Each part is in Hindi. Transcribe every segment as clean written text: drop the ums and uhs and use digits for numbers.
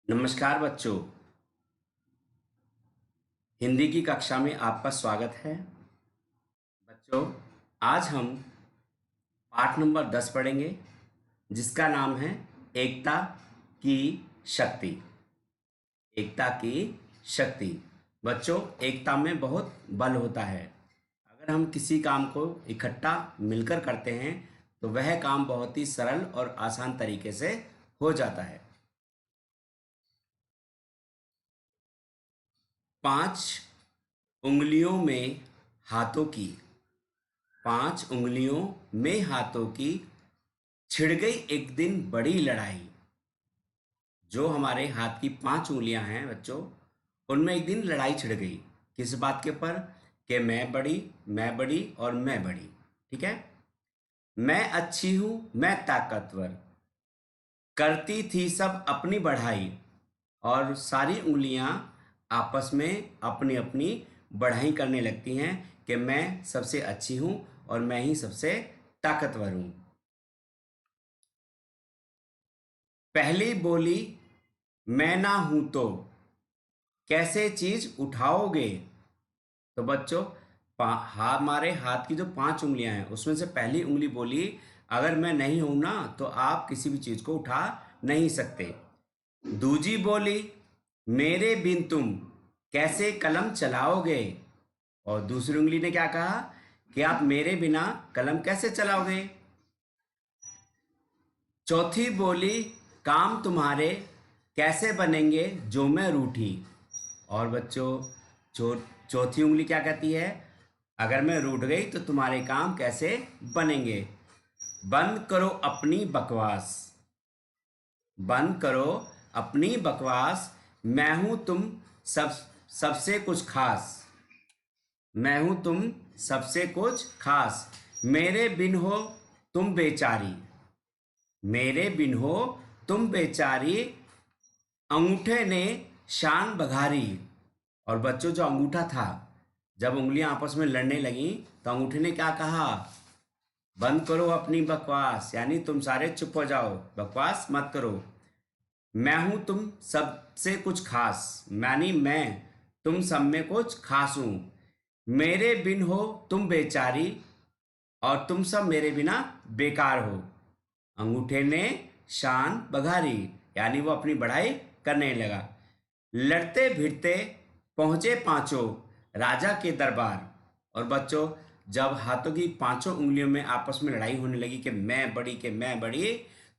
नमस्कार बच्चों। हिंदी की कक्षा में आपका स्वागत है। बच्चों, आज हम पाठ नंबर 10 पढ़ेंगे, जिसका नाम है एकता की शक्ति। एकता की शक्ति। बच्चों, एकता में बहुत बल होता है। अगर हम किसी काम को इकट्ठा मिलकर करते हैं तो वह काम बहुत ही सरल और आसान तरीके से हो जाता है। 5 उंगलियों में हाथों की 5 उंगलियों में हाथों की छिड़ गई एक दिन बड़ी लड़ाई। जो हमारे हाथ की 5 उंगलियां हैं बच्चों, उनमें एक दिन लड़ाई छिड़ गई। किस बात के ऊपर? कि मैं बड़ी और मैं बड़ी। ठीक है। मैं अच्छी हूं, मैं ताकतवर, करती थी सब अपनी बढ़ाई। और सारी उंगलियां आपस में अपनी अपनी बढ़ाई करने लगती हैं कि मैं सबसे अच्छी हूं और मैं ही सबसे ताकतवर हूं। पहली बोली मैं ना हूं तो कैसे चीज उठाओगे। तो बच्चों, हमारे हाथ की जो 5 उंगलियां हैं उसमें से पहली उंगली बोली, अगर मैं नहीं हूं ना तो आप किसी भी चीज को उठा नहीं सकते। दूजी बोली मेरे बिन तुम कैसे कलम चलाओगे। और दूसरी उंगली ने क्या कहा कि आप मेरे बिना कलम कैसे चलाओगे। चौथी बोली काम तुम्हारे कैसे बनेंगे जो मैं रूठी। और बच्चों, चौथी उंगली क्या कहती है? अगर मैं रूठ गई तो तुम्हारे काम कैसे बनेंगे। बंद करो अपनी बकवास, बंद करो अपनी बकवास, मैं हूं तुम सब सबसे कुछ खास, मैं हूं तुम सबसे कुछ खास, मेरे बिन हो तुम बेचारी, मेरे बिन हो तुम बेचारी, अंगूठे ने शान बघारी। और बच्चों, जो अंगूठा था, जब उंगलियां आपस में लड़ने लगी तो अंगूठे ने क्या कहा? बंद करो अपनी बकवास, यानी तुम सारे चुप हो जाओ, बकवास मत करो। मैं हूं तुम सबसे कुछ खास, यानी मैं तुम सब में कुछ खास हूं। मेरे बिन हो तुम बेचारी और तुम सब मेरे बिना बेकार हो। अंगूठे ने शान बघारी, यानी वो अपनी बढ़ाई करने लगा। लड़ते भिड़ते पहुंचे पांचों राजा के दरबार। और बच्चों, जब हाथों की 5 उंगलियों में आपस में लड़ाई होने लगी कि मैं बड़ी,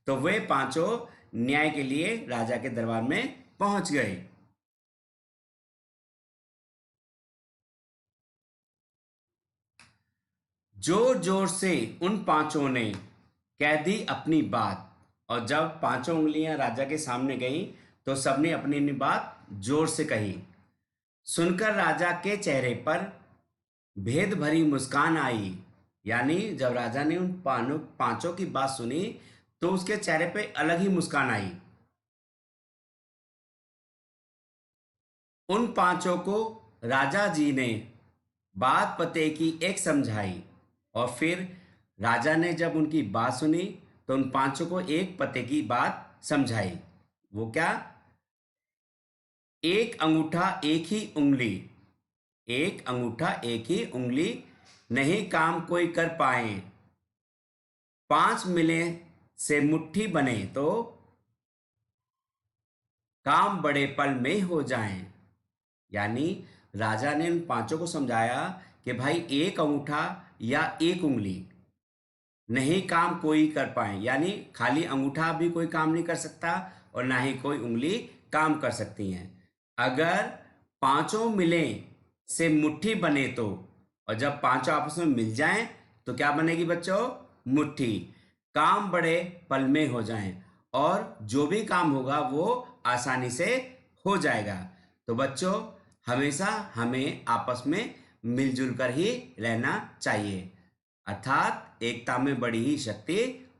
तो वे पांचों न्याय के लिए राजा के दरबार में पहुंच गए। जोर जोर से उन पांचों ने कह दी अपनी बात। और जब 5 उंगलियां राजा के सामने गईं तो सबने अपनी अपनी बात जोर से कही। सुनकर राजा के चेहरे पर भेद भरी मुस्कान आई। यानी जब राजा ने उन पांचों की बात सुनी तो उसके चेहरे पे अलग ही मुस्कान आई। उन पांचों को राजा जी ने बात पते की एक समझाई। और फिर राजा ने जब उनकी बात सुनी तो उन पांचों को एक पते की बात समझाई। वो क्या? एक अंगूठा एक ही उंगली, एक अंगूठा एक ही उंगली, नहीं काम कोई कर पाए, 5 मिले से मुट्ठी बने तो काम बड़े पल में हो जाएं। यानी राजा ने उन पांचों को समझाया कि भाई एक अंगूठा या एक उंगली नहीं काम कोई कर पाए, यानी खाली अंगूठा भी कोई काम नहीं कर सकता और ना ही कोई उंगली काम कर सकती हैं। अगर पांचों मिलें से मुट्ठी बने तो, और जब पांचों आपस में मिल जाएं तो क्या बनेगी बच्चों? मुट्ठी। काम बड़े पल में हो जाएं और जो भी काम होगा वो आसानी से हो जाएगा। तो बच्चों, हमेशा हमें आपस में मिलजुल कर ही रहना चाहिए, अर्थात एकता में बड़ी ही शक्ति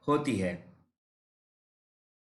होती है।